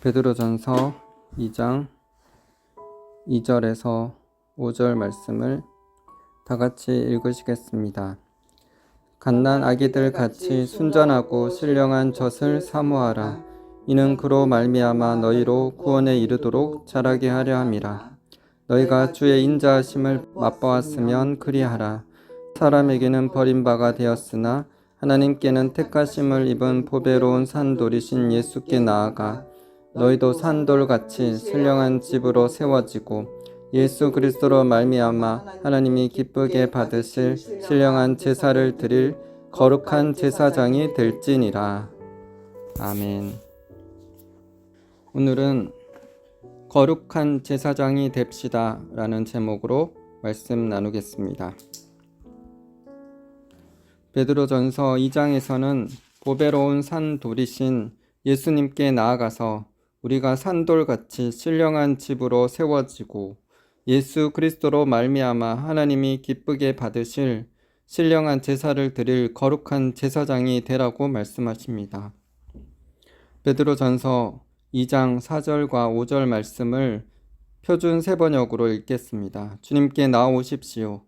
베드로전서 2장 2절에서 5절 말씀을 다 같이 읽으시겠습니다. 갓난 아기들 같이 순전하고 신령한 젖을 사모하라. 이는 그로 말미암아 너희로 구원에 이르도록 자라게 하려 함이라. 너희가 주의 인자하심을 맛보았으면 그리하라. 사람에게는 버림바가 되었으나 하나님께는 택하심을 입은 보배로운 산돌이신 예수께 나아가 너희도 산돌같이 신령한 집으로 세워지고 예수 그리스도로 말미암아 하나님이 기쁘게 받으실 신령한 제사를 드릴 거룩한 제사장이 될지니라. 아멘. 오늘은 거룩한 제사장이 됩시다 라는 제목으로 말씀 나누겠습니다. 베드로전서 2장에서는 보배로운 산돌이신 예수님께 나아가서 우리가 산돌같이 신령한 집으로 세워지고 예수 그리스도로 말미암아 하나님이 기쁘게 받으실 신령한 제사를 드릴 거룩한 제사장이 되라고 말씀하십니다. 베드로전서 2장 4절과 5절 말씀을 표준 세번역으로 읽겠습니다. 주님께 나오십시오.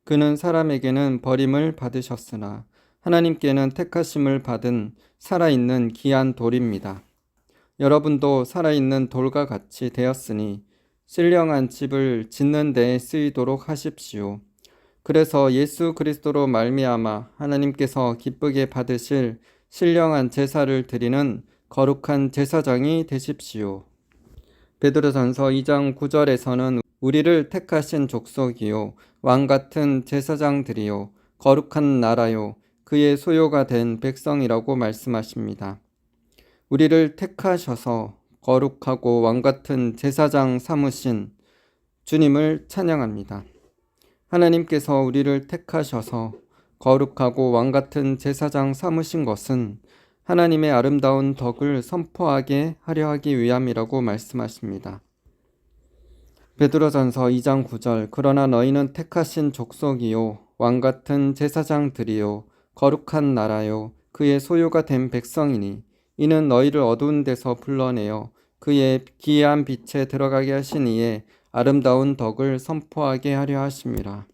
그는 사람에게는 버림을 받으셨으나 하나님께는 택하심을 받은 살아있는 귀한 돌입니다. 여러분도 살아있는 돌과 같이 되었으니 신령한 집을 짓는 데에 쓰이도록 하십시오. 그래서 예수 그리스도로 말미암아 하나님께서 기쁘게 받으실 신령한 제사를 드리는 거룩한 제사장이 되십시오. 베드로전서 2장 9절에서는 우리를 택하신 족속이요 왕같은 제사장들이요 거룩한 나라요 그의 소유가 된 백성이라고 말씀하십니다. 우리를 택하셔서 거룩하고 왕같은 제사장 삼으신 주님을 찬양합니다. 하나님께서 우리를 택하셔서 거룩하고 왕같은 제사장 삼으신 것은 하나님의 아름다운 덕을 선포하게 하려 하기 위함이라고 말씀하십니다. 베드로전서 2장 9절 그러나 너희는 택하신 족속이요 왕같은 제사장들이요 거룩한 나라요 그의 소유가 된 백성이니 이는 너희를 어두운 데서 불러내어 그의 기이한 빛에 들어가게 하신 이의 아름다운 덕을 선포하게 하려 하심이라.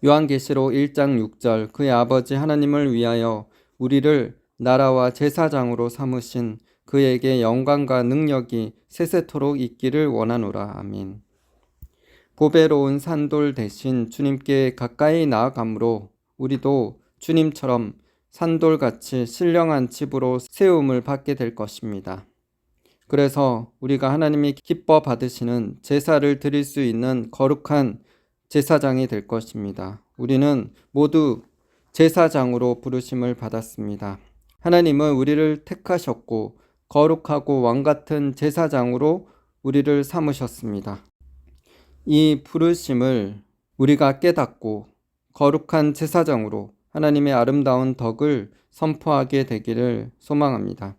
요한계시록 1장 6절 그의 아버지 하나님을 위하여 우리를 나라와 제사장으로 삼으신 그에게 영광과 능력이 세세토록 있기를 원하노라. 아멘. 보배로운 산돌 대신 주님께 가까이 나아감으로 우리도 주님처럼 산돌같이 신령한 집으로 세움을 받게 될 것입니다. 그래서 우리가 하나님이 기뻐 받으시는 제사를 드릴 수 있는 거룩한 제사장이 될 것입니다. 우리는 모두 제사장으로 부르심을 받았습니다. 하나님은 우리를 택하셨고 거룩하고 왕같은 제사장으로 우리를 삼으셨습니다. 이 부르심을 우리가 깨닫고 거룩한 제사장으로 하나님의 아름다운 덕을 선포하게 되기를 소망합니다.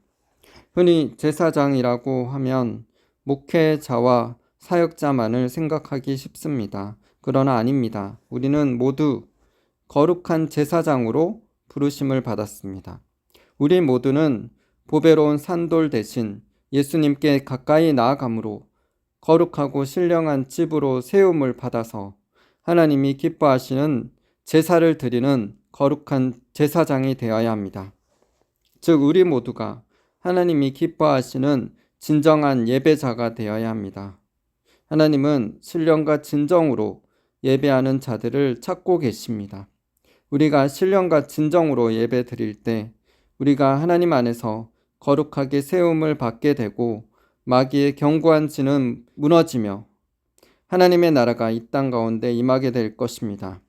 흔히 제사장이라고 하면 목회자와 사역자만을 생각하기 쉽습니다. 그러나 아닙니다. 우리는 모두 거룩한 제사장으로 부르심을 받았습니다. 우리 모두는 보배로운 산돌 대신 예수님께 가까이 나아감으로 거룩하고 신령한 집으로 세움을 받아서 하나님이 기뻐하시는 제사를 드리는 거룩한 제사장이 되어야 합니다. 즉 우리 모두가 하나님이 기뻐하시는 진정한 예배자가 되어야 합니다. 하나님은 신령과 진정으로 예배하는 자들을 찾고 계십니다. 우리가 신령과 진정으로 예배 드릴 때 우리가 하나님 안에서 거룩하게 세움을 받게 되고 마귀의 견고한 진은 무너지며 하나님의 나라가 이 땅 가운데 임하게 될 것입니다.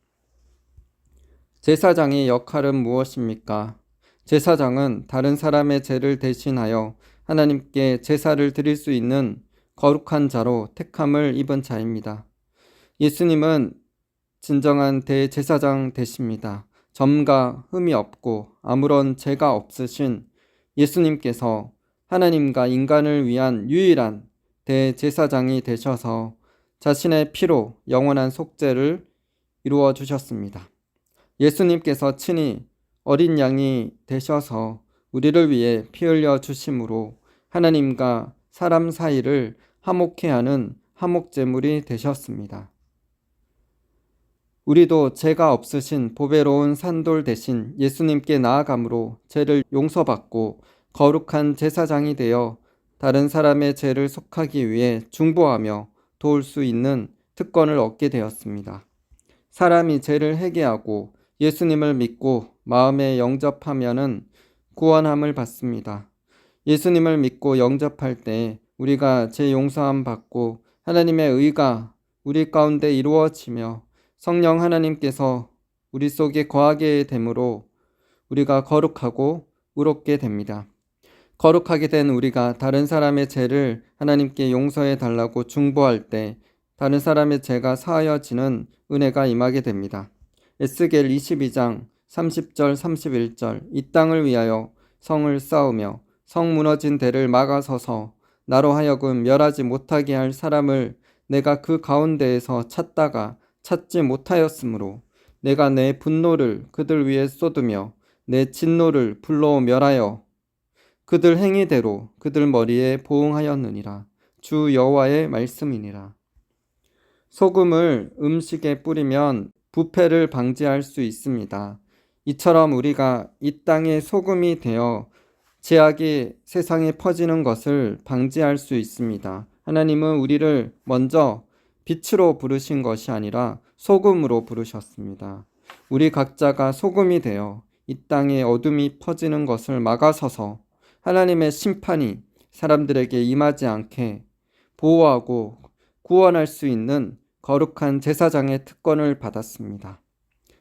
제사장의 역할은 무엇입니까? 제사장은 다른 사람의 죄를 대신하여 하나님께 제사를 드릴 수 있는 거룩한 자로 택함을 입은 자입니다. 예수님은 진정한 대제사장 되십니다. 점과 흠이 없고 아무런 죄가 없으신 예수님께서 하나님과 인간을 위한 유일한 대제사장이 되셔서 자신의 피로 영원한 속죄를 이루어 주셨습니다. 예수님께서 친히 어린 양이 되셔서 우리를 위해 피 흘려 주심으로 하나님과 사람 사이를 화목케 하는 화목제물이 되셨습니다. 우리도 죄가 없으신 보배로운 산돌 대신 예수님께 나아감으로 죄를 용서받고 거룩한 제사장이 되어 다른 사람의 죄를 속하기 위해 중보하며 도울 수 있는 특권을 얻게 되었습니다. 사람이 죄를 회개하고 예수님을 믿고 마음에 영접하면은 구원함을 받습니다. 예수님을 믿고 영접할 때 우리가 죄 용서함 받고 하나님의 의가 우리 가운데 이루어지며 성령 하나님께서 우리 속에 거하게 되므로 우리가 거룩하고 의롭게 됩니다. 거룩하게 된 우리가 다른 사람의 죄를 하나님께 용서해 달라고 중보할 때 다른 사람의 죄가 사하여지는 은혜가 임하게 됩니다. 에스겔 22장 30절 31절 이 땅을 위하여 성을 쌓으며 성 무너진 대를 막아서서 나로 하여금 멸하지 못하게 할 사람을 내가 그 가운데에서 찾다가 찾지 못하였으므로 내가 내 분노를 그들 위에 쏟으며 내 진노를 불로 멸하여 그들 행위대로 그들 머리에 보응하였느니라. 주 여호와의 말씀이니라. 소금을 음식에 뿌리면 부패를 방지할 수 있습니다. 이처럼 우리가 이 땅에 소금이 되어 죄악이 세상에 퍼지는 것을 방지할 수 있습니다. 하나님은 우리를 먼저 빛으로 부르신 것이 아니라 소금으로 부르셨습니다. 우리 각자가 소금이 되어 이 땅에 어둠이 퍼지는 것을 막아서서 하나님의 심판이 사람들에게 임하지 않게 보호하고 구원할 수 있는 거룩한 제사장의 특권을 받았습니다.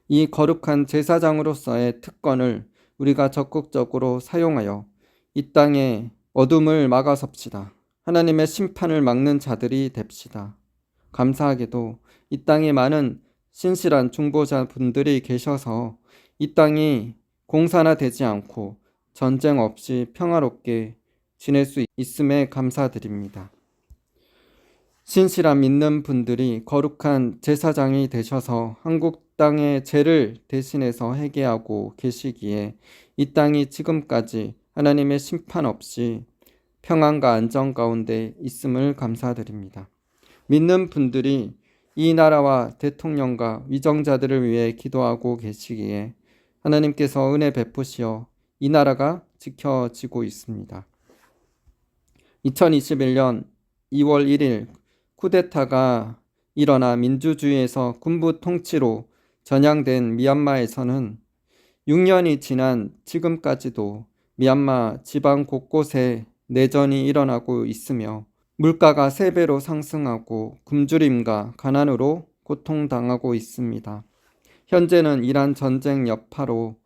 이 거룩한 제사장으로서의 특권을 우리가 적극적으로 사용하여 이 땅에 어둠을 막아섭시다. 하나님의 심판을 막는 자들이 됩시다. 감사하게도 이 땅에 많은 신실한 중보자분들이 계셔서 이 땅이 공산화되지 않고 전쟁 없이 평화롭게 지낼 수 있음에 감사드립니다. 신실한 믿는 분들이 거룩한 제사장이 되셔서 한국 땅의 죄를 대신해서 회개하고 계시기에 이 땅이 지금까지 하나님의 심판 없이 평안과 안정 가운데 있음을 감사드립니다. 믿는 분들이 이 나라와 대통령과 위정자들을 위해 기도하고 계시기에 하나님께서 은혜 베푸시어 이 나라가 지켜지고 있습니다. 2021년 2월 1일 쿠데타가 일어나 민주주의에서 군부 통치로 전향된 미얀마에서는 6년이 지난 지금까지도 미얀마 지방 곳곳에 내전이 일어나고 있으며 물가가 3배로 상승하고 굶주림과 가난으로 고통당하고 있습니다. 현재는 이란 전쟁 여파로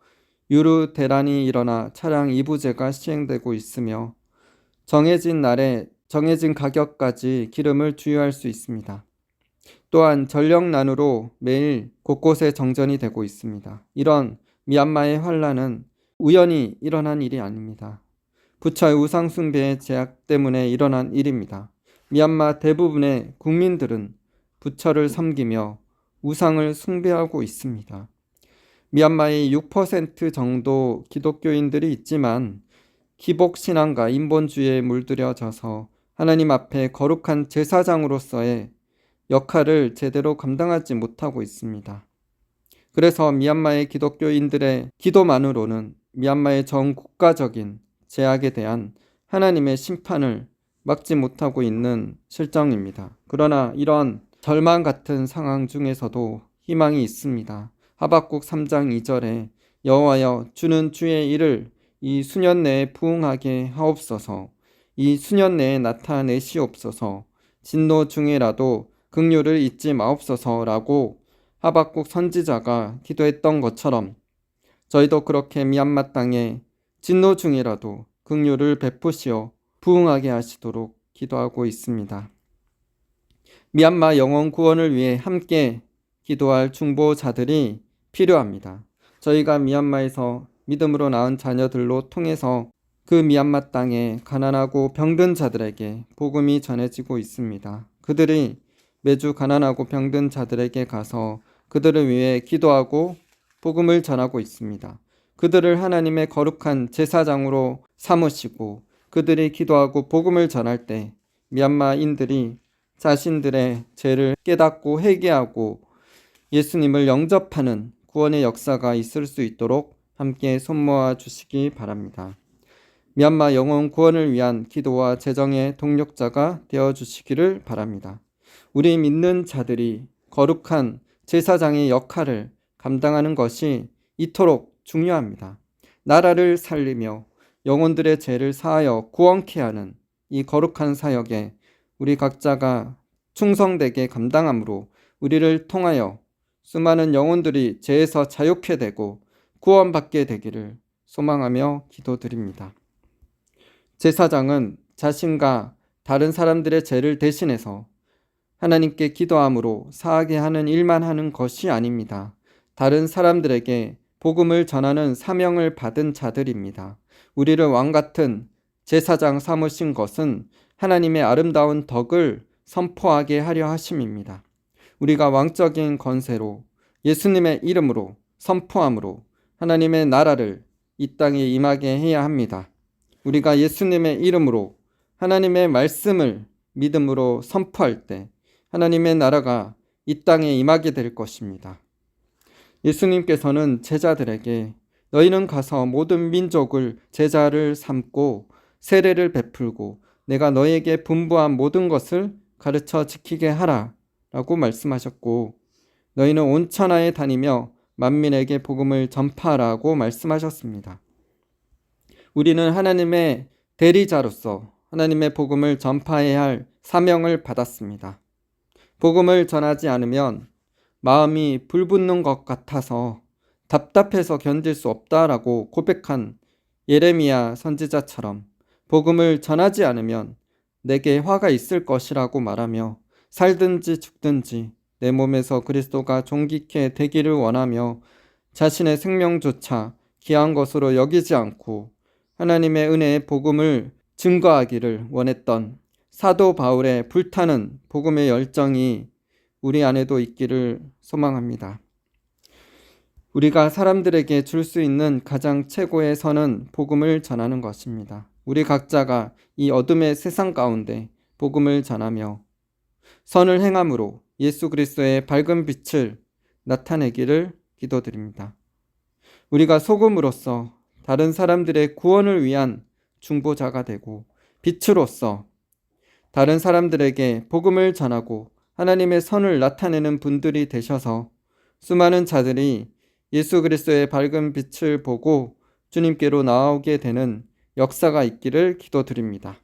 유류 대란이 일어나 차량 이부제가 시행되고 있으며 정해진 날에 정해진 가격까지 기름을 주유할 수 있습니다. 또한 전력난으로 매일 곳곳에 정전이 되고 있습니다. 이런 미얀마의 환란은 우연히 일어난 일이 아닙니다. 부처의 우상 숭배의 제약 때문에 일어난 일입니다. 미얀마 대부분의 국민들은 부처를 섬기며 우상을 숭배하고 있습니다. 미얀마의 6% 정도 기독교인들이 있지만 기복신앙과 인본주의에 물들여져서 하나님 앞에 거룩한 제사장으로서의 역할을 제대로 감당하지 못하고 있습니다. 그래서 미얀마의 기독교인들의 기도만으로는 미얀마의 전 국가적인 제약에 대한 하나님의 심판을 막지 못하고 있는 실정입니다. 그러나 이런 절망 같은 상황 중에서도 희망이 있습니다. 하박국 3장 2절에 여호와여 주는 주의 일을 이 수년 내에 부응하게 하옵소서. 이 수년 내에 나타내시옵소서. 진노 중에라도 긍휼을 잊지 마옵소서라고 하박국 선지자가 기도했던 것처럼 저희도 그렇게 미얀마 땅에 진노 중이라도 긍휼을 베푸시어 부응하게 하시도록 기도하고 있습니다. 미얀마 영혼 구원을 위해 함께 기도할 중보자들이 필요합니다. 저희가 미얀마에서 믿음으로 낳은 자녀들로 통해서 그 미얀마 땅에 가난하고 병든 자들에게 복음이 전해지고 있습니다. 그들이 매주 가난하고 병든 자들에게 가서 그들을 위해 기도하고 복음을 전하고 있습니다. 그들을 하나님의 거룩한 제사장으로 삼으시고 그들이 기도하고 복음을 전할 때 미얀마인들이 자신들의 죄를 깨닫고 회개하고 예수님을 영접하는 구원의 역사가 있을 수 있도록 함께 손모아 주시기 바랍니다. 미얀마 영혼 구원을 위한 기도와 재정의 동력자가 되어주시기를 바랍니다. 우리 믿는 자들이 거룩한 제사장의 역할을 감당하는 것이 이토록 중요합니다. 나라를 살리며 영혼들의 죄를 사하여 구원케 하는 이 거룩한 사역에 우리 각자가 충성되게 감당함으로 우리를 통하여 수많은 영혼들이 죄에서 자유케 되고 구원받게 되기를 소망하며 기도드립니다. 제사장은 자신과 다른 사람들의 죄를 대신해서 하나님께 기도함으로 사하게 하는 일만 하는 것이 아닙니다. 다른 사람들에게 복음을 전하는 사명을 받은 자들입니다. 우리를 왕같은 제사장 삼으신 것은 하나님의 아름다운 덕을 선포하게 하려 하심입니다. 우리가 왕적인 권세로 예수님의 이름으로 선포함으로 하나님의 나라를 이 땅에 임하게 해야 합니다. 우리가 예수님의 이름으로 하나님의 말씀을 믿음으로 선포할 때 하나님의 나라가 이 땅에 임하게 될 것입니다. 예수님께서는 제자들에게 너희는 가서 모든 민족을 제자를 삼고 세례를 베풀고 내가 너희에게 분부한 모든 것을 가르쳐 지키게 하라 라고 말씀하셨고 너희는 온 천하에 다니며 만민에게 복음을 전파하라고 말씀하셨습니다. 우리는 하나님의 대리자로서 하나님의 복음을 전파해야 할 사명을 받았습니다. 복음을 전하지 않으면 마음이 불붙는 것 같아서 답답해서 견딜 수 없다라고 고백한 예레미야 선지자처럼 복음을 전하지 않으면 내게 화가 있을 것이라고 말하며 살든지 죽든지 내 몸에서 그리스도가 존귀케 되기를 원하며 자신의 생명조차 귀한 것으로 여기지 않고 하나님의 은혜의 복음을 증거하기를 원했던 사도 바울의 불타는 복음의 열정이 우리 안에도 있기를 소망합니다. 우리가 사람들에게 줄 수 있는 가장 최고의 선은 복음을 전하는 것입니다. 우리 각자가 이 어둠의 세상 가운데 복음을 전하며 선을 행함으로 예수 그리스도의 밝은 빛을 나타내기를 기도드립니다. 우리가 소금으로서 다른 사람들의 구원을 위한 중보자가 되고 빛으로서 다른 사람들에게 복음을 전하고 하나님의 선을 나타내는 분들이 되셔서 수많은 자들이 예수 그리스도의 밝은 빛을 보고 주님께로 나오게 되는 역사가 있기를 기도드립니다.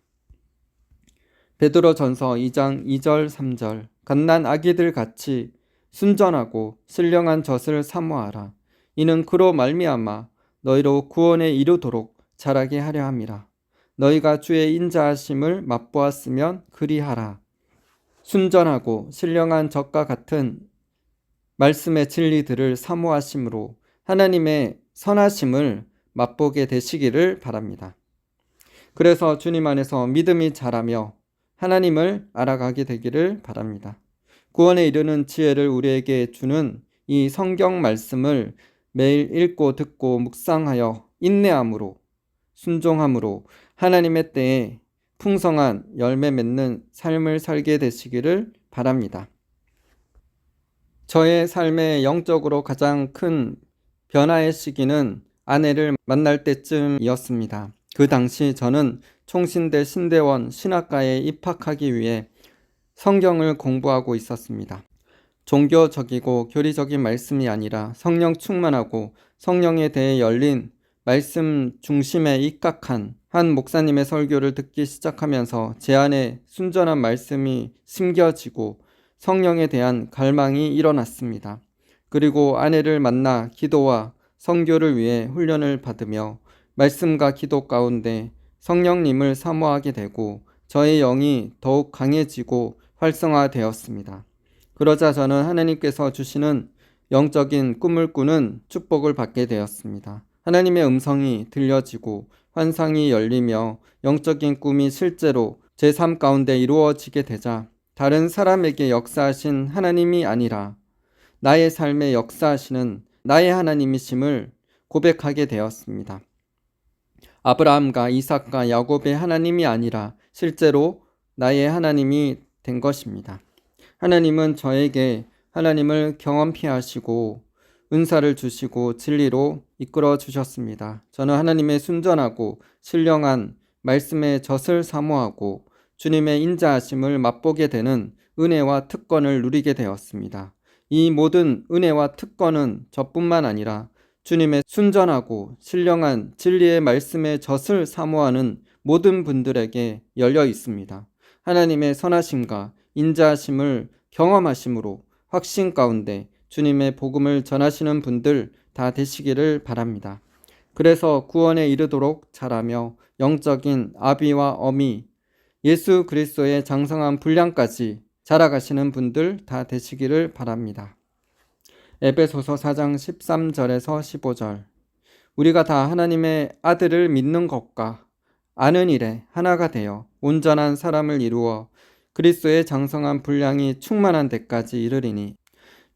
베드로전서 2장 2절 3절 갓난 아기들 같이 순전하고 신령한 젖을 사모하라. 이는 그로 말미암아 너희로 구원에 이르도록 자라게 하려 함이라. 너희가 주의 인자하심을 맛보았으면 그리하라. 순전하고 신령한 젖과 같은 말씀의 진리들을 사모하심으로 하나님의 선하심을 맛보게 되시기를 바랍니다. 그래서 주님 안에서 믿음이 자라며 하나님을 알아가게 되기를 바랍니다. 구원에 이르는 지혜를 우리에게 주는 이 성경 말씀을 매일 읽고 듣고 묵상하여 인내함으로 순종함으로 하나님의 때에 풍성한 열매 맺는 삶을 살게 되시기를 바랍니다. 저의 삶의 영적으로 가장 큰 변화의 시기는 아내를 만날 때쯤이었습니다. 그 당시 저는 총신대 신대원 신학과에 입학하기 위해 성경을 공부하고 있었습니다. 종교적이고 교리적인 말씀이 아니라 성령 충만하고 성령에 대해 열린 말씀 중심에 입각한 한 목사님의 설교를 듣기 시작하면서 제 안에 순전한 말씀이 심겨지고 성령에 대한 갈망이 일어났습니다. 그리고 아내를 만나 기도와 선교를 위해 훈련을 받으며 말씀과 기도 가운데 성령님을 사모하게 되고 저의 영이 더욱 강해지고 활성화되었습니다. 그러자 저는 하나님께서 주시는 영적인 꿈을 꾸는 축복을 받게 되었습니다. 하나님의 음성이 들려지고 환상이 열리며 영적인 꿈이 실제로 제 삶 가운데 이루어지게 되자 다른 사람에게 역사하신 하나님이 아니라 나의 삶에 역사하시는 나의 하나님이심을 고백하게 되었습니다. 아브라함과 이삭과 야곱의 하나님이 아니라 실제로 나의 하나님이 된 것입니다. 하나님은 저에게 하나님을 경험케 하시고 은사를 주시고 진리로 이끌어 주셨습니다. 저는 하나님의 순전하고 신령한 말씀의 젖을 사모하고 주님의 인자하심을 맛보게 되는 은혜와 특권을 누리게 되었습니다. 이 모든 은혜와 특권은 저뿐만 아니라 주님의 순전하고 신령한 진리의 말씀의 젖을 사모하는 모든 분들에게 열려 있습니다. 하나님의 선하심과 인자하심을 경험하심으로 확신 가운데 주님의 복음을 전하시는 분들 다 되시기를 바랍니다. 그래서 구원에 이르도록 자라며 영적인 아비와 어미, 예수 그리스도의 장성한 분량까지 자라가시는 분들 다 되시기를 바랍니다. 에베소서 4장 13절에서 15절. 우리가 다 하나님의 아들을 믿는 것과 아는 일에 하나가 되어 온전한 사람을 이루어 그리스도의 장성한 분량이 충만한 데까지 이르리니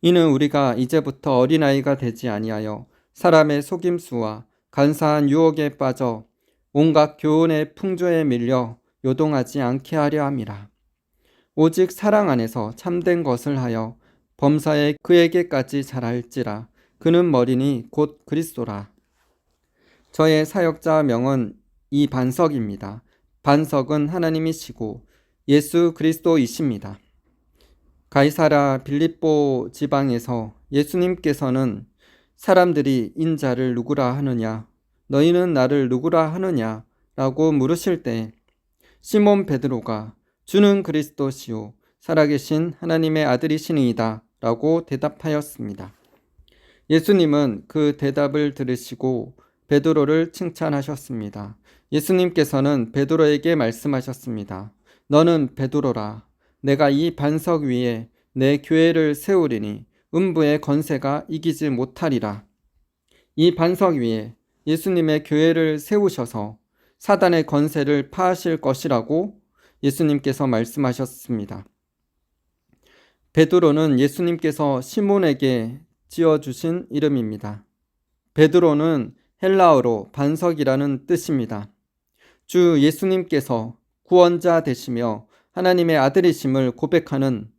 이는 우리가 이제부터 어린아이가 되지 아니하여 사람의 속임수와 간사한 유혹에 빠져 온갖 교훈의 풍조에 밀려 요동하지 않게 하려 함이라. 오직 사랑 안에서 참된 것을 하여 범사에 그에게까지 자랄지라. 그는 머리니 곧 그리스도라. 저의 사역자 명은 이 반석입니다. 반석은 하나님이시고 예수 그리스도이십니다. 가이사랴 빌립보 지방에서 예수님께서는 사람들이 인자를 누구라 하느냐, 너희는 나를 누구라 하느냐 라고 물으실 때 시몬 베드로가 주는 그리스도시요 살아계신 하나님의 아들이시니이다 라고 대답하였습니다. 예수님은 그 대답을 들으시고 베드로를 칭찬하셨습니다. 예수님께서는 베드로에게 말씀하셨습니다. 너는 베드로라. 내가 이 반석 위에 내 교회를 세우리니 음부의 권세가 이기지 못하리라. 이 반석 위에 예수님의 교회를 세우셔서 사단의 권세를 파하실 것이라고 예수님께서 말씀하셨습니다. 베드로는 예수님께서 시몬에게 지어주신 이름입니다. 베드로는 헬라어로 반석이라는 뜻입니다. 주 예수님께서 구원자 되시며 하나님의 아들이심을 고백하는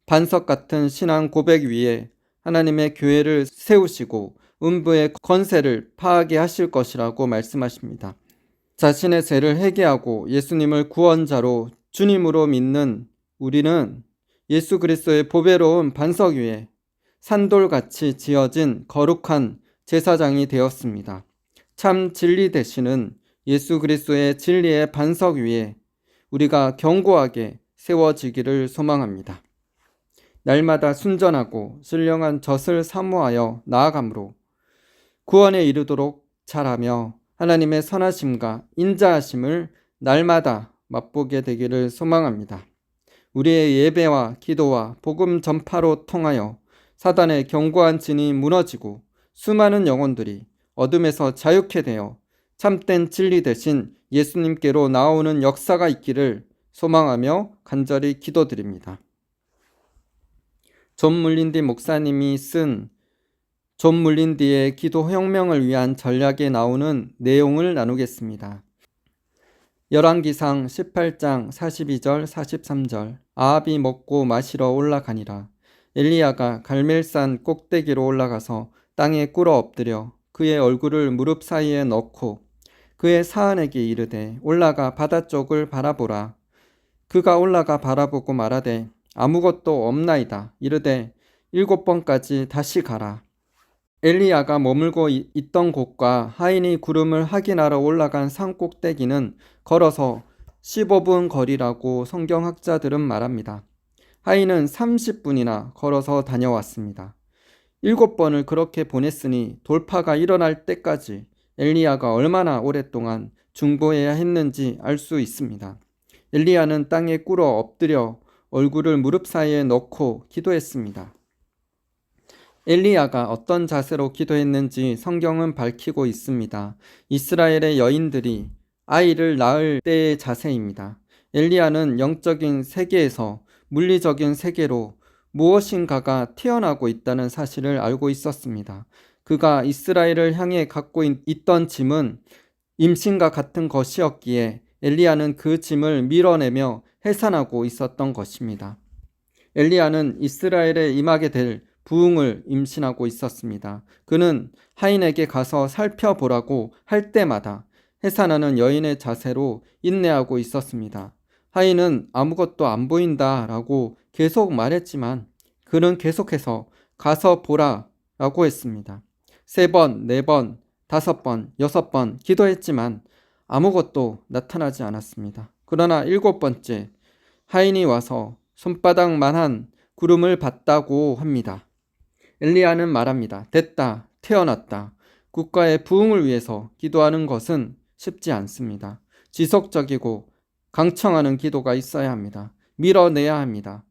반석 같은 신앙 고백 위에 하나님의 교회를 세우시고 음부의 권세를 파하게 하실 것이라고 말씀하십니다. 자신의 죄를 회개하고 예수님을 구원자로 주님으로 믿는 우리는 예수 그리스도의 보배로운 반석 위에 산돌같이 지어진 거룩한 제사장이 되었습니다. 참 진리 되시는 예수 그리스도의 진리의 반석 위에 우리가 견고하게 세워지기를 소망합니다. 날마다 순전하고 신령한 젖을 사모하여 나아감으로 구원에 이르도록 자라며 하나님의 선하심과 인자하심을 날마다 맛보게 되기를 소망합니다. 우리의 예배와 기도와 복음 전파로 통하여 사단의 견고한 진이 무너지고 수많은 영혼들이 어둠에서 자유케 되어 참된 진리 대신 예수님께로 나오는 역사가 있기를 소망하며 간절히 기도드립니다. 존 물린디 목사님이 쓴 존 물린디의 기도혁명을 위한 전략에 나오는 내용을 나누겠습니다. 열왕기상 18장 42절 43절. 아합이 먹고 마시러 올라가니라. 엘리야가 갈멜산 꼭대기로 올라가서 땅에 꿇어 엎드려 그의 얼굴을 무릎 사이에 넣고 그의 사안에게 이르되 올라가 바다 쪽을 바라보라. 그가 올라가 바라보고 말하되 아무것도 없나이다. 이르되 7번까지 다시 가라. 엘리야가 머물고 있던 곳과 하인이 구름을 확인하러 올라간 산 꼭대기는 걸어서 15분 거리라고 성경학자들은 말합니다. 하인은 30분이나 걸어서 다녀왔습니다. 7번을 그렇게 보냈으니 돌파가 일어날 때까지 엘리야가 얼마나 오랫동안 중보해야 했는지 알 수 있습니다. 엘리야는 땅에 꿇어 엎드려 얼굴을 무릎 사이에 넣고 기도했습니다. 엘리야가 어떤 자세로 기도했는지 성경은 밝히고 있습니다. 이스라엘의 여인들이 아이를 낳을 때의 자세입니다. 엘리야는 영적인 세계에서 물리적인 세계로 무엇인가가 태어나고 있다는 사실을 알고 있었습니다. 그가 이스라엘을 향해 갖고 있던 짐은 임신과 같은 것이었기에 엘리야는 그 짐을 밀어내며 해산하고 있었던 것입니다. 엘리야는 이스라엘에 임하게 될 부흥을 임신하고 있었습니다. 그는 하인에게 가서 살펴보라고 할 때마다 해산하는 여인의 자세로 인내하고 있었습니다. 하인은 아무것도 안 보인다라고 계속 말했지만 그는 계속해서 가서 보라 라고 했습니다. 3번, 4번, 5번, 6번 기도했지만 아무것도 나타나지 않았습니다. 그러나 7번째 하인이 와서 손바닥만한 구름을 봤다고 합니다. 엘리야는 말합니다. 됐다, 태어났다. 국가의 부흥을 위해서 기도하는 것은 쉽지 않습니다. 지속적이고 강청하는 기도가 있어야 합니다. 밀어내야 합니다.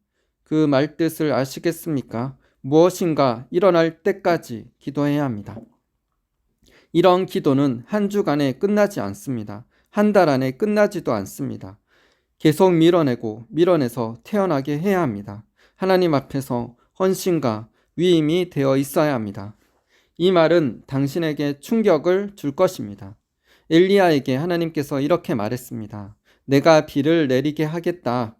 그 말뜻을 아시겠습니까? 무엇인가 일어날 때까지 기도해야 합니다. 이런 기도는 한 주간에 끝나지 않습니다. 한 달 안에 끝나지도 않습니다. 계속 밀어내서 태어나게 해야 합니다. 하나님 앞에서 헌신과 위임이 되어 있어야 합니다. 이 말은 당신에게 충격을 줄 것입니다. 엘리야에게 하나님께서 이렇게 말했습니다. 내가 비를 내리게 하겠다.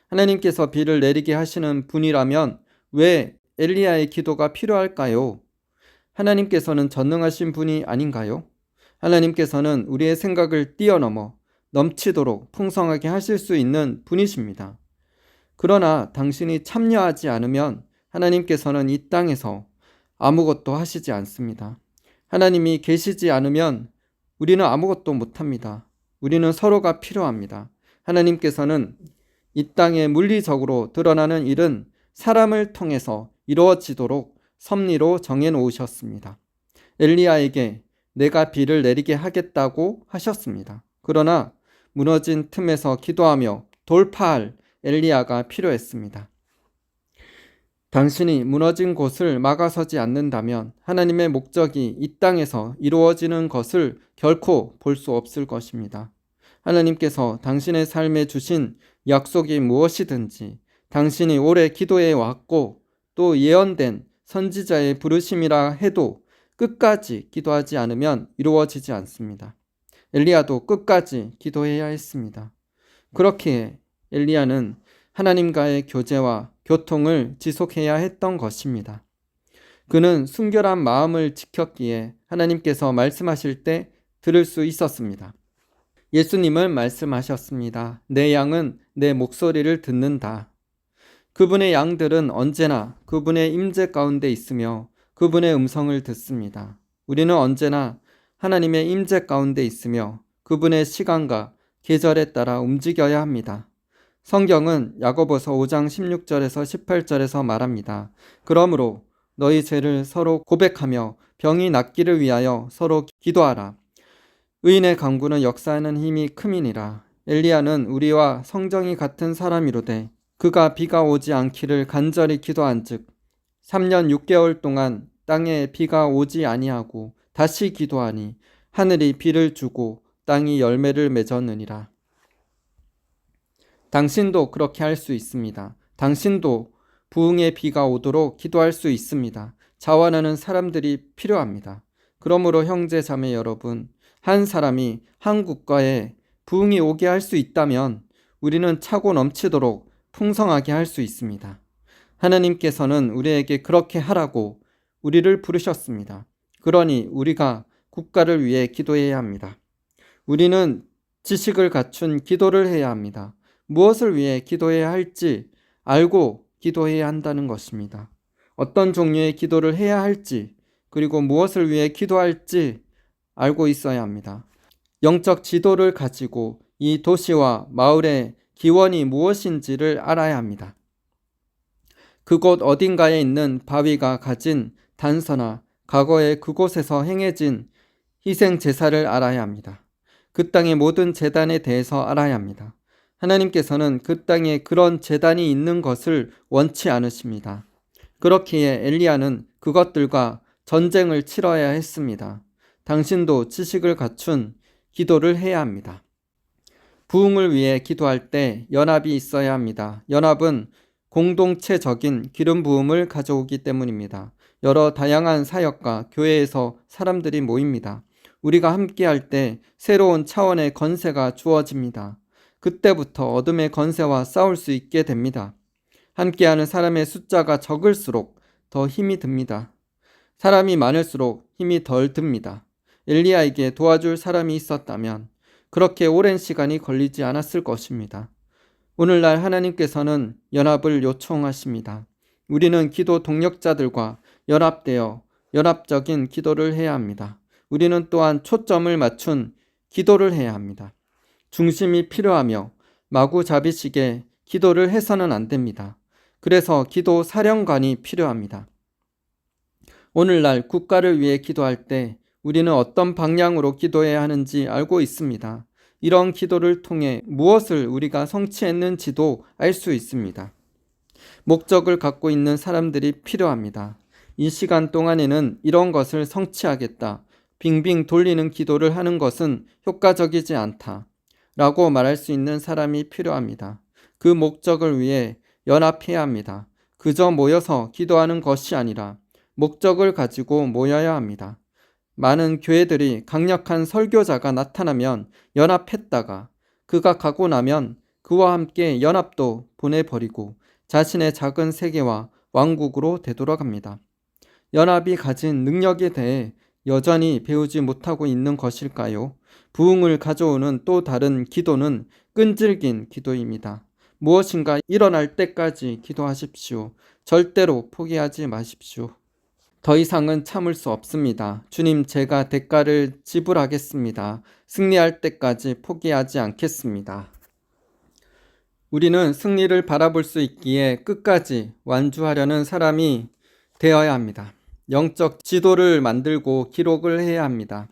하나님께서 비를 내리게 하시는 분이라면 왜 엘리야의 기도가 필요할까요? 하나님께서는 전능하신 분이 아닌가요? 하나님께서는 우리의 생각을 뛰어넘어 넘치도록 풍성하게 하실 수 있는 분이십니다. 그러나 당신이 참여하지 않으면 하나님께서는 이 땅에서 아무것도 하시지 않습니다. 하나님이 계시지 않으면 우리는 아무것도 못합니다. 우리는 서로가 필요합니다. 하나님께서는 이 땅에 물리적으로 드러나는 일은 사람을 통해서 이루어지도록 섭리로 정해놓으셨습니다. 엘리야에게 내가 비를 내리게 하겠다고 하셨습니다. 그러나 무너진 틈에서 기도하며 돌파할 엘리야가 필요했습니다. 당신이 무너진 곳을 막아서지 않는다면 하나님의 목적이 이 땅에서 이루어지는 것을 결코 볼 수 없을 것입니다. 하나님께서 당신의 삶에 주신 약속이 무엇이든지 당신이 오래 기도해 왔고 또 예언된 선지자의 부르심이라 해도 끝까지 기도하지 않으면 이루어지지 않습니다. 엘리야도 끝까지 기도해야 했습니다. 그렇기에 엘리야는 하나님과의 교제와 교통을 지속해야 했던 것입니다. 그는 순결한 마음을 지켰기에 하나님께서 말씀하실 때 들을 수 있었습니다. 예수님은 말씀하셨습니다. 내 양은 내 목소리를 듣는다. 그분의 양들은 언제나 그분의 임재 가운데 있으며 그분의 음성을 듣습니다. 우리는 언제나 하나님의 임재 가운데 있으며 그분의 시간과 계절에 따라 움직여야 합니다. 성경은 야고보서 5장 16절에서 18절에서 말합니다. 그러므로 너희 죄를 서로 고백하며 병이 낫기를 위하여 서로 기도하라. 의인의 강구는 역사하는 힘이 큼이니라. 엘리야는 우리와 성정이 같은 사람이로되 그가 비가 오지 않기를 간절히 기도한즉 3년 6개월 동안 땅에 비가 오지 아니하고 다시 기도하니 하늘이 비를 주고 땅이 열매를 맺었느니라. 당신도 그렇게 할 수 있습니다. 당신도 부흥의 비가 오도록 기도할 수 있습니다. 자원하는 사람들이 필요합니다. 그러므로 형제 자매 여러분, 한 사람이 한 국가에 부흥이 오게 할 수 있다면 우리는 차고 넘치도록 풍성하게 할 수 있습니다. 하나님께서는 우리에게 그렇게 하라고 우리를 부르셨습니다. 그러니 우리가 국가를 위해 기도해야 합니다. 우리는 지식을 갖춘 기도를 해야 합니다. 무엇을 위해 기도해야 할지 알고 기도해야 한다는 것입니다. 어떤 종류의 기도를 해야 할지 그리고 무엇을 위해 기도할지 알고 있어야 합니다. 영적 지도를 가지고 이 도시와 마을의 기원이 무엇인지를 알아야 합니다. 그곳 어딘가에 있는 바위가 가진 단서나 과거에 그곳에서 행해진 희생 제사를 알아야 합니다. 그 땅의 모든 제단에 대해서 알아야 합니다. 하나님께서는 그 땅에 그런 제단이 있는 것을 원치 않으십니다. 그렇기에 엘리야는 그것들과 전쟁을 치러야 했습니다. 당신도 지식을 갖춘 기도를 해야 합니다. 부흥을 위해 기도할 때 연합이 있어야 합니다. 연합은 공동체적인 기름 부음을 가져오기 때문입니다. 여러 다양한 사역과 교회에서 사람들이 모입니다. 우리가 함께할 때 새로운 차원의 건세가 주어집니다. 그때부터 어둠의 건세와 싸울 수 있게 됩니다. 함께하는 사람의 숫자가 적을수록 더 힘이 듭니다. 사람이 많을수록 힘이 덜 듭니다. 엘리야에게 도와줄 사람이 있었다면 그렇게 오랜 시간이 걸리지 않았을 것입니다. 오늘날 하나님께서는 연합을 요청하십니다. 우리는 기도 동력자들과 연합되어 연합적인 기도를 해야 합니다. 우리는 또한 초점을 맞춘 기도를 해야 합니다. 중심이 필요하며 마구잡이식의 기도를 해서는 안 됩니다. 그래서 기도 사령관이 필요합니다. 오늘날 국가를 위해 기도할 때 우리는 어떤 방향으로 기도해야 하는지 알고 있습니다. 이런 기도를 통해 무엇을 우리가 성취했는지도 알 수 있습니다. 목적을 갖고 있는 사람들이 필요합니다. 이 시간 동안에는 이런 것을 성취하겠다. 빙빙 돌리는 기도를 하는 것은 효과적이지 않다. 라고 말할 수 있는 사람이 필요합니다. 그 목적을 위해 연합해야 합니다. 그저 모여서 기도하는 것이 아니라 목적을 가지고 모여야 합니다. 많은 교회들이 강력한 설교자가 나타나면 연합했다가 그가 가고 나면 그와 함께 연합도 보내버리고 자신의 작은 세계와 왕국으로 되돌아갑니다. 연합이 가진 능력에 대해 여전히 배우지 못하고 있는 것일까요? 부흥을 가져오는 또 다른 기도는 끈질긴 기도입니다. 무엇인가 일어날 때까지 기도하십시오. 절대로 포기하지 마십시오. 더 이상은 참을 수 없습니다. 주님, 제가 대가를 지불하겠습니다. 승리할 때까지 포기하지 않겠습니다. 우리는 승리를 바라볼 수 있기에 끝까지 완주하려는 사람이 되어야 합니다. 영적 지도를 만들고 기록을 해야 합니다.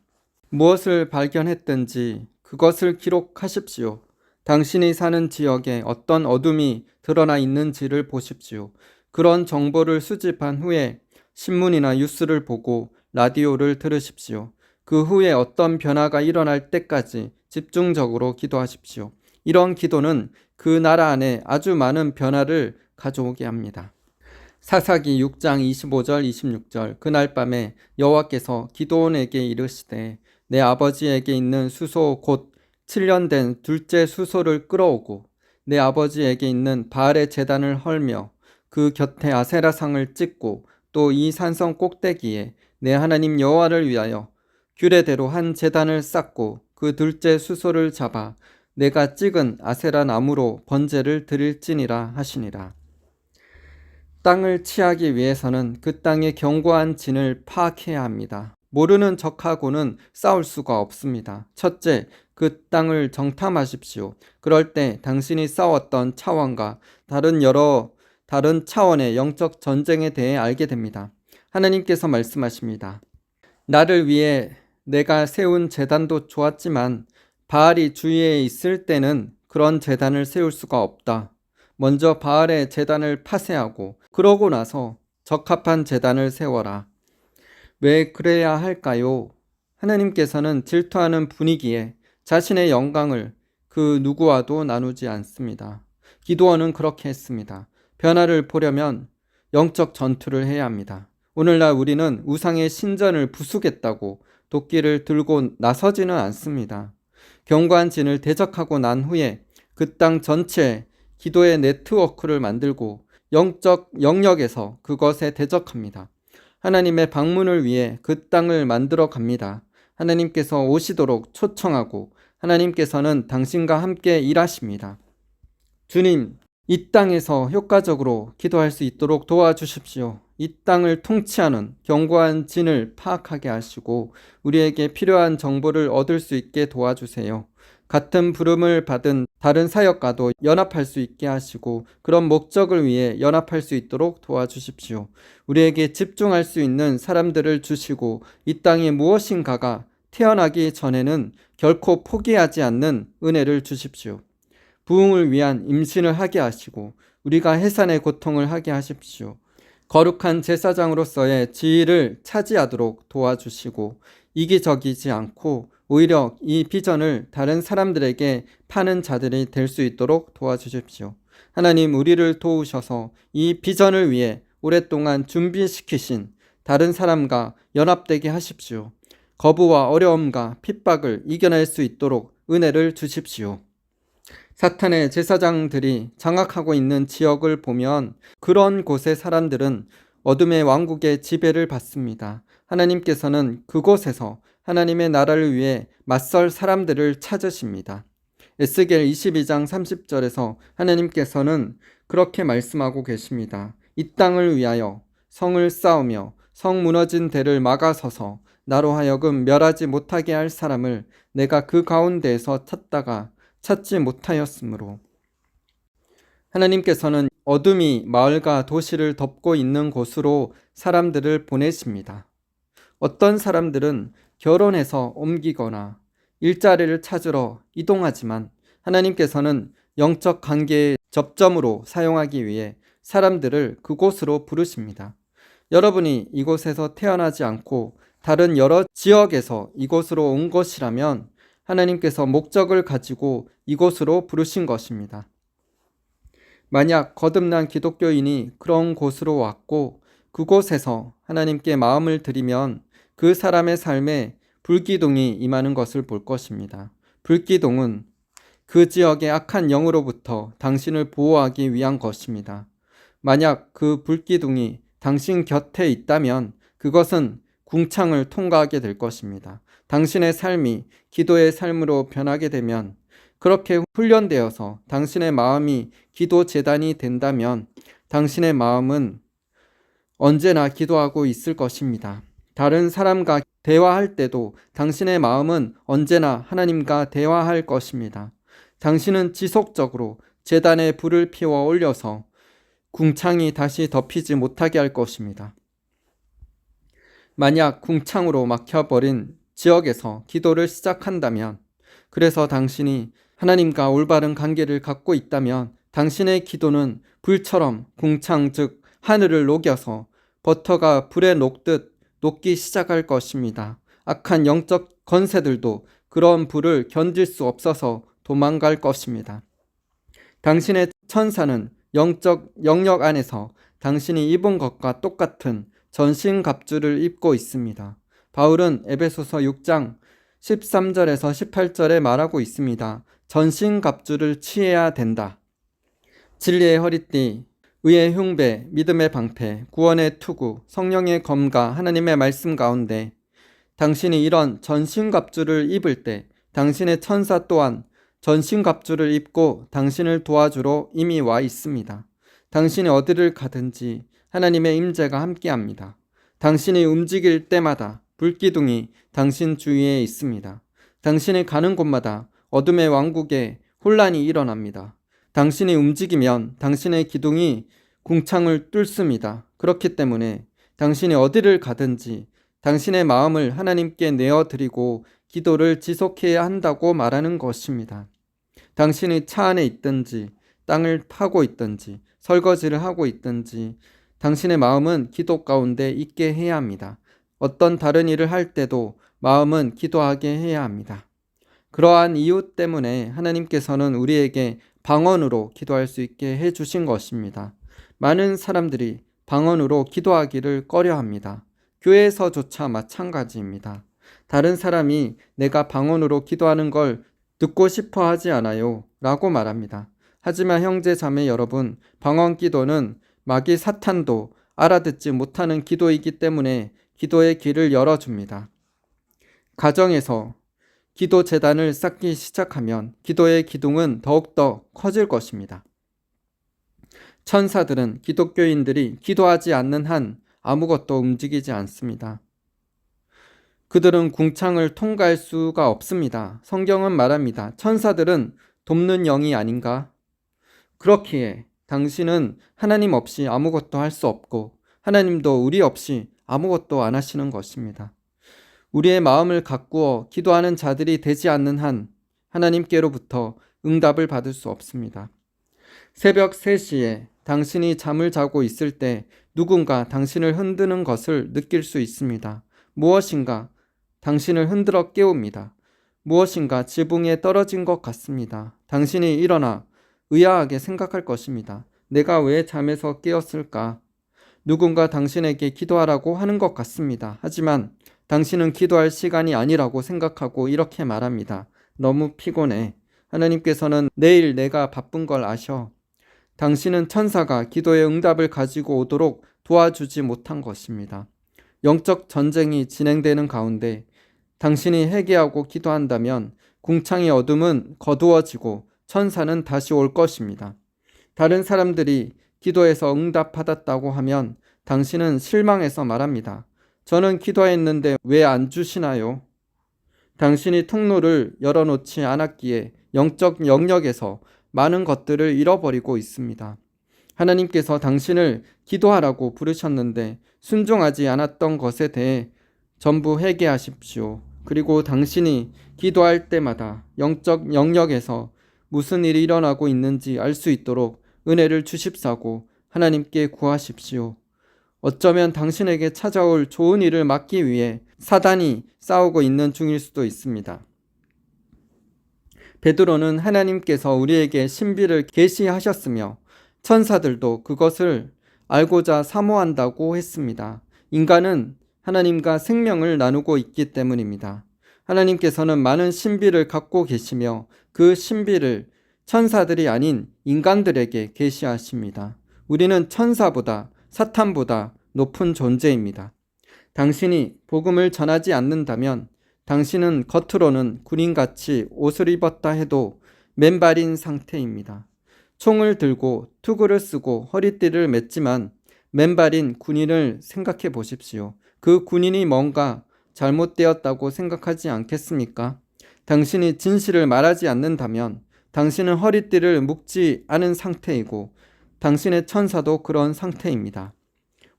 무엇을 발견했든지 그것을 기록하십시오. 당신이 사는 지역에 어떤 어둠이 드러나 있는지를 보십시오. 그런 정보를 수집한 후에 신문이나 뉴스를 보고 라디오를 들으십시오. 그 후에 어떤 변화가 일어날 때까지 집중적으로 기도하십시오. 이런 기도는 그 나라 안에 아주 많은 변화를 가져오게 합니다. 사사기 6장 25절 26절 그날 밤에 여호와께서 기드온에게 이르시되 내 아버지에게 있는 수소 곧 7년 된 둘째 수소를 끌어오고 내 아버지에게 있는 바알의 제단을 헐며 그 곁에 아세라상을 찍고 또 이 산성 꼭대기에 내 하나님 여호와를 위하여 규례대로 한 제단을 쌓고 그 둘째 수소를 잡아 내가 찍은 아세라 나무로 번제를 드릴지니라 하시니라. 땅을 취하기 위해서는 그 땅의 견고한 진을 파악해야 합니다. 모르는 적하고는 싸울 수가 없습니다. 첫째, 그 땅을 정탐하십시오. 그럴 때 당신이 싸웠던 차원과 다른 차원의 영적 전쟁에 대해 알게 됩니다. 하나님께서 말씀하십니다. 나를 위해 내가 세운 제단도 좋았지만 바알이 주위에 있을 때는 그런 제단을 세울 수가 없다. 먼저 바알의 제단을 파쇄하고 그러고 나서 적합한 제단을 세워라. 왜 그래야 할까요? 하나님께서는 질투하는 분위기에 자신의 영광을 그 누구와도 나누지 않습니다. 기드온은 그렇게 했습니다. 변화를 보려면 영적 전투를 해야 합니다. 오늘날 우리는 우상의 신전을 부수겠다고 도끼를 들고 나서지는 않습니다. 견고한 진을 대적하고 난 후에 그 땅 전체에 기도의 네트워크를 만들고 영적 영역에서 그것에 대적합니다. 하나님의 방문을 위해 그 땅을 만들어 갑니다. 하나님께서 오시도록 초청하고 하나님께서는 당신과 함께 일하십니다. 주님, 이 땅에서 효과적으로 기도할 수 있도록 도와주십시오. 이 땅을 통치하는 견고한 진을 파악하게 하시고 우리에게 필요한 정보를 얻을 수 있게 도와주세요. 같은 부름을 받은 다른 사역과도 연합할 수 있게 하시고 그런 목적을 위해 연합할 수 있도록 도와주십시오. 우리에게 집중할 수 있는 사람들을 주시고 이 땅에 무엇인가가 태어나기 전에는 결코 포기하지 않는 은혜를 주십시오. 부흥을 위한 임신을 하게 하시고 우리가 해산의 고통을 하게 하십시오. 거룩한 제사장으로서의 지위를 차지하도록 도와주시고 이기적이지 않고 오히려 이 비전을 다른 사람들에게 파는 자들이 될 수 있도록 도와주십시오. 하나님, 우리를 도우셔서 이 비전을 위해 오랫동안 준비시키신 다른 사람과 연합되게 하십시오. 거부와 어려움과 핍박을 이겨낼 수 있도록 은혜를 주십시오. 사탄의 제사장들이 장악하고 있는 지역을 보면 그런 곳의 사람들은 어둠의 왕국의 지배를 받습니다. 하나님께서는 그곳에서 하나님의 나라를 위해 맞설 사람들을 찾으십니다. 에스겔 22장 30절에서 하나님께서는 그렇게 말씀하고 계십니다. 이 땅을 위하여 성을 쌓으며 성 무너진 데를 막아서서 나로 하여금 멸하지 못하게 할 사람을 내가 그 가운데에서 찾다가 찾지 못하였으므로. 하나님께서는 어둠이 마을과 도시를 덮고 있는 곳으로 사람들을 보내십니다. 어떤 사람들은 결혼해서 옮기거나 일자리를 찾으러 이동하지만 하나님께서는 영적 관계의 접점으로 사용하기 위해 사람들을 그곳으로 부르십니다. 여러분이 이곳에서 태어나지 않고 다른 여러 지역에서 이곳으로 온 것이라면 하나님께서 목적을 가지고 이곳으로 부르신 것입니다. 만약 거듭난 기독교인이 그런 곳으로 왔고 그곳에서 하나님께 마음을 드리면 그 사람의 삶에 불기둥이 임하는 것을 볼 것입니다. 불기둥은 그 지역의 악한 영으로부터 당신을 보호하기 위한 것입니다. 만약 그 불기둥이 당신 곁에 있다면 그것은 궁창을 통과하게 될 것입니다. 당신의 삶이 기도의 삶으로 변하게 되면, 그렇게 훈련되어서 당신의 마음이 기도 재단이 된다면 당신의 마음은 언제나 기도하고 있을 것입니다. 다른 사람과 대화할 때도 당신의 마음은 언제나 하나님과 대화할 것입니다. 당신은 지속적으로 재단에 불을 피워 올려서 궁창이 다시 덮이지 못하게 할 것입니다. 만약 궁창으로 막혀버린 지역에서 기도를 시작한다면, 그래서 당신이 하나님과 올바른 관계를 갖고 있다면 당신의 기도는 불처럼 궁창 즉 하늘을 녹여서 버터가 불에 녹듯 녹기 시작할 것입니다. 악한 영적 권세들도 그런 불을 견딜 수 없어서 도망갈 것입니다. 당신의 천사는 영적 영역 안에서 당신이 입은 것과 똑같은 전신갑주를 입고 있습니다. 바울은 에베소서 6장 13절에서 18절에 말하고 있습니다. 전신갑주를 취해야 된다. 진리의 허리띠, 의의 흉배, 믿음의 방패, 구원의 투구, 성령의 검과 하나님의 말씀 가운데 당신이 이런 전신갑주를 입을 때 당신의 천사 또한 전신갑주를 입고 당신을 도와주러 이미 와 있습니다. 당신이 어디를 가든지 하나님의 임재가 함께합니다. 당신이 움직일 때마다 불기둥이 당신 주위에 있습니다. 당신이 가는 곳마다 어둠의 왕국에 혼란이 일어납니다. 당신이 움직이면 당신의 기둥이 궁창을 뚫습니다. 그렇기 때문에 당신이 어디를 가든지 당신의 마음을 하나님께 내어드리고 기도를 지속해야 한다고 말하는 것입니다. 당신이 차 안에 있든지 땅을 파고 있든지 설거지를 하고 있든지 당신의 마음은 기도 가운데 있게 해야 합니다. 어떤 다른 일을 할 때도 마음은 기도하게 해야 합니다. 그러한 이유 때문에 하나님께서는 우리에게 방언으로 기도할 수 있게 해주신 것입니다. 많은 사람들이 방언으로 기도하기를 꺼려합니다. 교회에서조차 마찬가지입니다. 다른 사람이 내가 방언으로 기도하는 걸 듣고 싶어 하지 않아요 라고 말합니다. 하지만 형제 자매 여러분, 방언 기도는 마귀 사탄도 알아듣지 못하는 기도이기 때문에 기도의 길을 열어줍니다. 가정에서 기도 재단을 쌓기 시작하면 기도의 기둥은 더욱더 커질 것입니다. 천사들은 기독교인들이 기도하지 않는 한 아무것도 움직이지 않습니다. 그들은 궁창을 통과할 수가 없습니다. 성경은 말합니다. 천사들은 돕는 영이 아닌가? 그렇기에 당신은 하나님 없이 아무것도 할 수 없고 하나님도 우리 없이 아무것도 안 하시는 것입니다. 우리의 마음을 가꾸어 기도하는 자들이 되지 않는 한 하나님께로부터 응답을 받을 수 없습니다. 새벽 3시에 당신이 잠을 자고 있을 때 누군가 당신을 흔드는 것을 느낄 수 있습니다. 무엇인가 당신을 흔들어 깨웁니다. 무엇인가 지붕에 떨어진 것 같습니다. 당신이 일어나 의아하게 생각할 것입니다. 내가 왜 잠에서 깨었을까? 누군가 당신에게 기도하라고 하는 것 같습니다. 하지만 당신은 기도할 시간이 아니라고 생각하고 이렇게 말합니다. 너무 피곤해. 하나님께서는 내일 내가 바쁜 걸 아셔. 당신은 천사가 기도의 응답을 가지고 오도록 도와주지 못한 것입니다. 영적 전쟁이 진행되는 가운데 당신이 회개하고 기도한다면 궁창의 어둠은 거두어지고 천사는 다시 올 것입니다. 다른 사람들이 기도해서 응답받았다고 하면 당신은 실망해서 말합니다. 저는 기도했는데 왜 안 주시나요? 당신이 통로를 열어놓지 않았기에 영적 영역에서 많은 것들을 잃어버리고 있습니다. 하나님께서 당신을 기도하라고 부르셨는데 순종하지 않았던 것에 대해 전부 회개하십시오. 그리고 당신이 기도할 때마다 영적 영역에서 무슨 일이 일어나고 있는지 알 수 있도록 은혜를 주십사고 하나님께 구하십시오. 어쩌면 당신에게 찾아올 좋은 일을 막기 위해 사단이 싸우고 있는 중일 수도 있습니다. 베드로는 하나님께서 우리에게 신비를 계시하셨으며 천사들도 그것을 알고자 사모한다고 했습니다. 인간은 하나님과 생명을 나누고 있기 때문입니다. 하나님께서는 많은 신비를 갖고 계시며 그 신비를 천사들이 아닌 인간들에게 계시하십니다. 우리는 천사보다 사탄보다 높은 존재입니다. 당신이 복음을 전하지 않는다면 당신은 겉으로는 군인같이 옷을 입었다 해도 맨발인 상태입니다. 총을 들고 투구를 쓰고 허리띠를 맸지만 맨발인 군인을 생각해 보십시오. 그 군인이 뭔가 잘못되었다고 생각하지 않겠습니까? 당신이 진실을 말하지 않는다면 당신은 허리띠를 묶지 않은 상태이고 당신의 천사도 그런 상태입니다.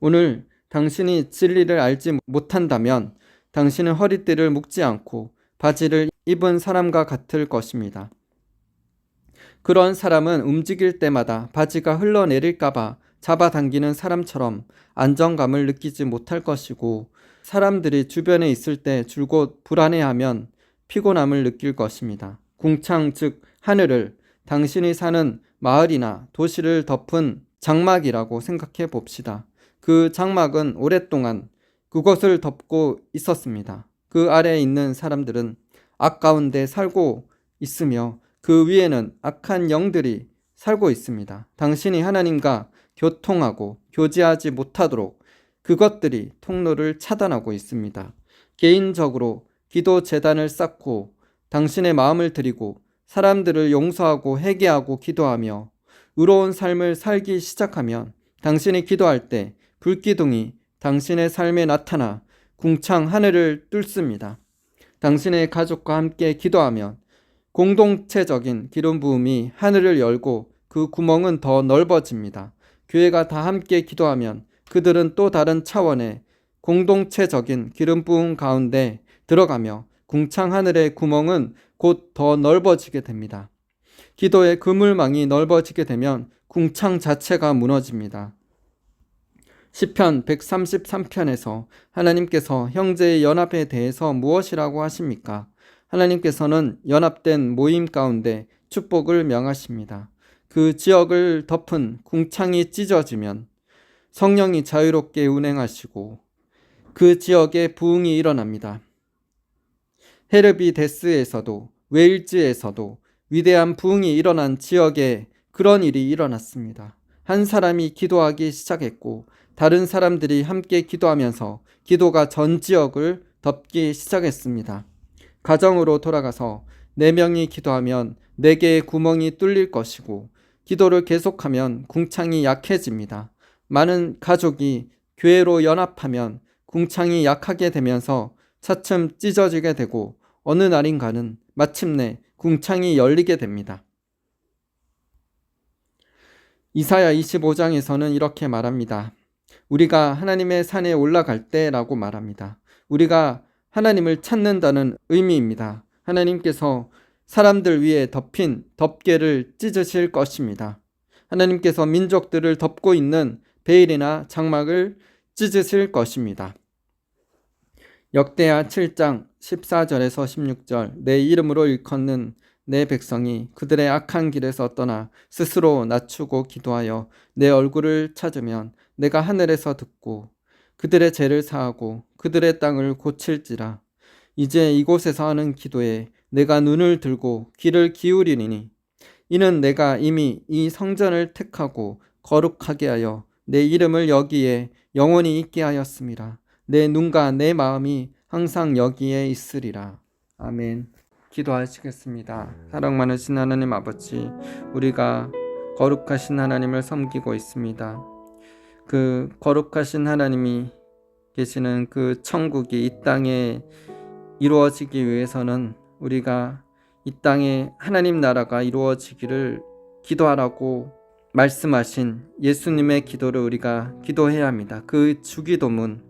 오늘 당신이 진리를 알지 못한다면 당신은 허리띠를 묶지 않고 바지를 입은 사람과 같을 것입니다. 그런 사람은 움직일 때마다 바지가 흘러내릴까봐 잡아당기는 사람처럼 안정감을 느끼지 못할 것이고 사람들이 주변에 있을 때 줄곧 불안해하면 피곤함을 느낄 것입니다. 궁창 즉 하늘을 당신이 사는 마을이나 도시를 덮은 장막이라고 생각해 봅시다. 그 장막은 오랫동안 그것을 덮고 있었습니다. 그 아래에 있는 사람들은 악 가운데 살고 있으며 그 위에는 악한 영들이 살고 있습니다. 당신이 하나님과 교통하고 교제하지 못하도록 그것들이 통로를 차단하고 있습니다. 개인적으로 기도 제단을 쌓고 당신의 마음을 드리고 사람들을 용서하고 회개하고 기도하며 의로운 삶을 살기 시작하면 당신이 기도할 때 불기둥이 당신의 삶에 나타나 궁창 하늘을 뚫습니다. 당신의 가족과 함께 기도하면 공동체적인 기름 부음이 하늘을 열고 그 구멍은 더 넓어집니다. 교회가 다 함께 기도하면 그들은 또 다른 차원의 공동체적인 기름 부음 가운데 들어가며 궁창 하늘의 구멍은 곧 더 넓어지게 됩니다. 기도의 그물망이 넓어지게 되면 궁창 자체가 무너집니다. 시편 133편에서 하나님께서 형제의 연합에 대해서 무엇이라고 하십니까? 하나님께서는 연합된 모임 가운데 축복을 명하십니다. 그 지역을 덮은 궁창이 찢어지면 성령이 자유롭게 운행하시고 그 지역에 부흥이 일어납니다. 헤르비데스에서도 웨일즈에서도 위대한 부흥이 일어난 지역에 그런 일이 일어났습니다. 한 사람이 기도하기 시작했고 다른 사람들이 함께 기도하면서 기도가 전 지역을 덮기 시작했습니다. 가정으로 돌아가서 4명이 기도하면 4개의 구멍이 뚫릴 것이고 기도를 계속하면 궁창이 약해집니다. 많은 가족이 교회로 연합하면 궁창이 약하게 되면서 차츰 찢어지게 되고 어느 날인가는 마침내 궁창이 열리게 됩니다. 이사야 25장에서는 이렇게 말합니다. 우리가 하나님의 산에 올라갈 때라고 말합니다. 우리가 하나님을 찾는다는 의미입니다. 하나님께서 사람들 위에 덮인 덮개를 찢으실 것입니다. 하나님께서 민족들을 덮고 있는 베일이나 장막을 찢으실 것입니다. 역대하 7장 14절에서 16절 내 이름으로 일컫는 내 백성이 그들의 악한 길에서 떠나 스스로 낮추고 기도하여 내 얼굴을 찾으면 내가 하늘에서 듣고 그들의 죄를 사하고 그들의 땅을 고칠지라. 이제 이곳에서 하는 기도에 내가 눈을 들고 귀를 기울이리니 이는 내가 이미 이 성전을 택하고 거룩하게 하여 내 이름을 여기에 영원히 있게 하였음이라. 내 눈과 내 마음이 항상 여기에 있으리라. 아멘. 기도하시겠습니다. 사랑 많으신 하나님 아버지, 우리가 거룩하신 하나님을 섬기고 있습니다. 그 거룩하신 하나님이 계시는 그 천국이 이 땅에 이루어지기 위해서는 우리가 이 땅에 하나님 나라가 이루어지기를 기도하라고 말씀하신 예수님의 기도를 우리가 기도해야 합니다. 그 주기도문,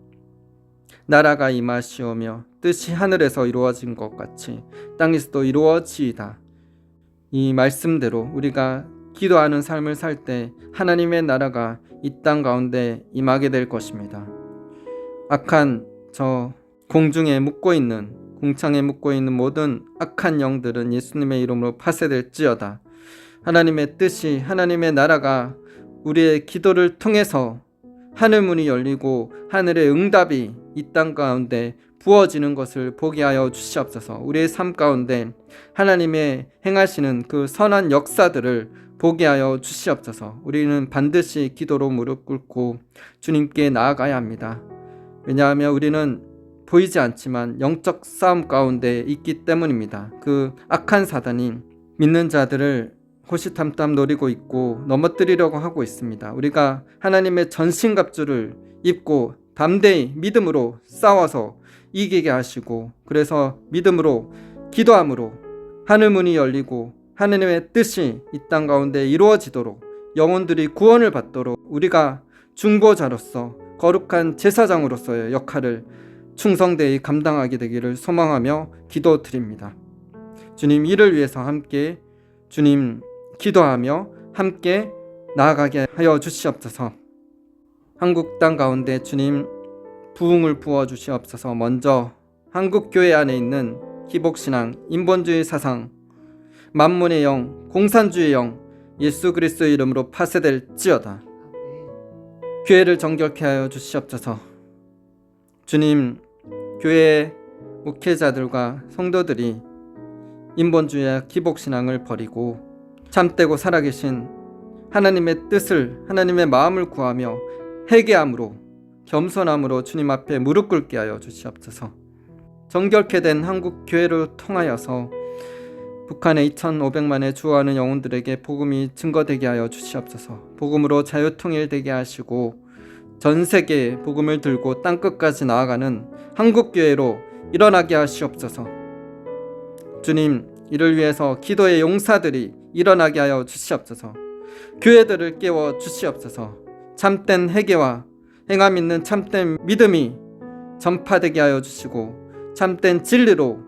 나라가 임하시오며 뜻이 하늘에서 이루어진 것 같이 땅에서도 이루어지이다. 이 말씀대로 우리가 기도하는 삶을 살 때 하나님의 나라가 이 땅 가운데 임하게 될 것입니다. 악한 저 공중에 묻고 있는, 궁창에 묻고 있는 모든 악한 영들은 예수님의 이름으로 파쇄될지어다. 하나님의 뜻이, 하나님의 나라가 우리의 기도를 통해서 하늘문이 열리고 하늘의 응답이 이 땅 가운데 부어지는 것을 보게 하여 주시옵소서. 우리의 삶 가운데 하나님의 행하시는 그 선한 역사들을 보게 하여 주시옵소서. 우리는 반드시 기도로 무릎 꿇고 주님께 나아가야 합니다. 왜냐하면 우리는 보이지 않지만 영적 싸움 가운데 있기 때문입니다. 그 악한 사단이 믿는 자들을 호시탐탐 노리고 있고 넘어뜨리려고 하고 있습니다. 우리가 하나님의 전신갑주를 입고 담대히 믿음으로 싸워서 이기게 하시고, 그래서 믿음으로 기도함으로 하늘문이 열리고 하나님의 뜻이 이 땅 가운데 이루어지도록, 영혼들이 구원을 받도록 우리가 중보자로서 거룩한 제사장으로서의 역할을 충성되이 감당하게 되기를 소망하며 기도드립니다. 주님, 이를 위해서 함께 주님 기도하며 함께 나아가게 하여 주시옵소서. 한국 땅 가운데 주님 부흥을 부어 주시옵소서. 먼저 한국 교회 안에 있는 기복신앙, 인본주의 사상, 만문의 영, 공산주의 영 예수 그리스도의 이름으로 파쇄될지어다. 교회를 정결케 하여 주시옵소서. 주님, 교회 목회자들과 성도들이 인본주의와 기복신앙을 버리고 참되고 살아계신 하나님의 뜻을, 하나님의 마음을 구하며 회개함으로, 겸손함으로 주님 앞에 무릎 꿇게 하여 주시옵소서. 정결케 된 한국 교회를 통하여서 북한의 2,500만에 주어하는 영혼들에게 복음이 증거되게 하여 주시옵소서. 복음으로 자유통일되게 하시고 전 세계에 복음을 들고 땅끝까지 나아가는 한국교회로 일어나게 하시옵소서. 주님, 이를 위해서 기도의 용사들이 일어나게 하여 주시옵소서. 교회들을 깨워 주시옵소서. 참된 회개와 행함 있는 참된 믿음이 전파되게 하여 주시고 참된 진리로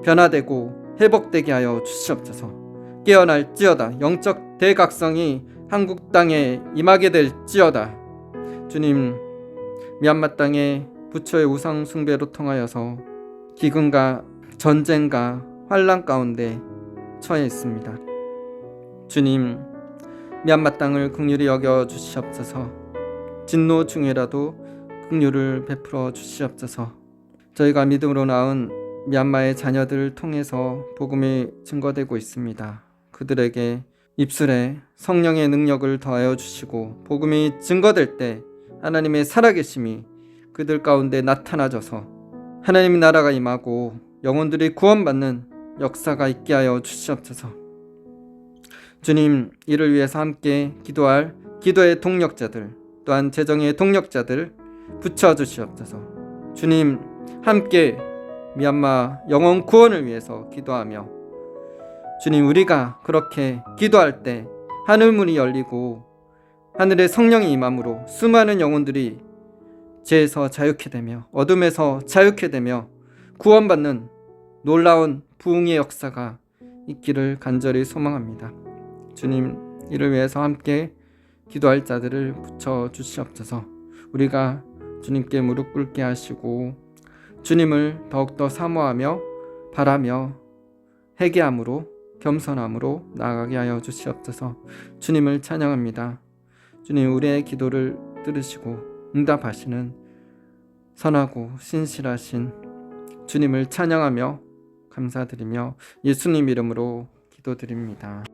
변화되고 회복되게 하여 주시옵소서. 깨어날지어다. 영적 대각성이 한국 땅에 임하게 될지어다. 주님, 미얀마 땅에 부처의 우상 숭배로 통하여서 기근과 전쟁과 환란 가운데 처해 있습니다. 주님, 미얀마 땅을 긍휼히 여겨 주시옵소서. 진노 중에라도 긍휼을 베풀어 주시옵소서. 저희가 믿음으로 낳은 미얀마의 자녀들을 통해서 복음이 증거되고 있습니다. 그들에게 입술에 성령의 능력을 더하여 주시고 복음이 증거될 때 하나님의 살아계심이 그들 가운데 나타나져서 하나님의 나라가 임하고 영혼들이 구원받는 역사가 있게 하여 주시옵소서. 주님, 이를 위해서 함께 기도할 기도의 동력자들, 또한 재정의 동력자들 붙여주시옵소서. 주님, 함께 미얀마 영혼 구원을 위해서 기도하며 주님, 우리가 그렇게 기도할 때 하늘문이 열리고 하늘의 성령이 임함으로 수많은 영혼들이 죄에서 자유케 되며 어둠에서 자유케 되며 구원받는 놀라운 부흥의 역사가 있기를 간절히 소망합니다. 주님, 이를 위해서 함께 기도할 자들을 붙여 주시옵소서. 우리가 주님께 무릎 꿇게 하시고 주님을 더욱더 사모하며 바라며 회개함으로 겸손함으로 나아가게 하여 주시옵소서. 주님을 찬양합니다. 주님, 우리의 기도를 들으시고 응답하시는 선하고 신실하신 주님을 찬양하며 감사드리며 예수님 이름으로 기도드립니다.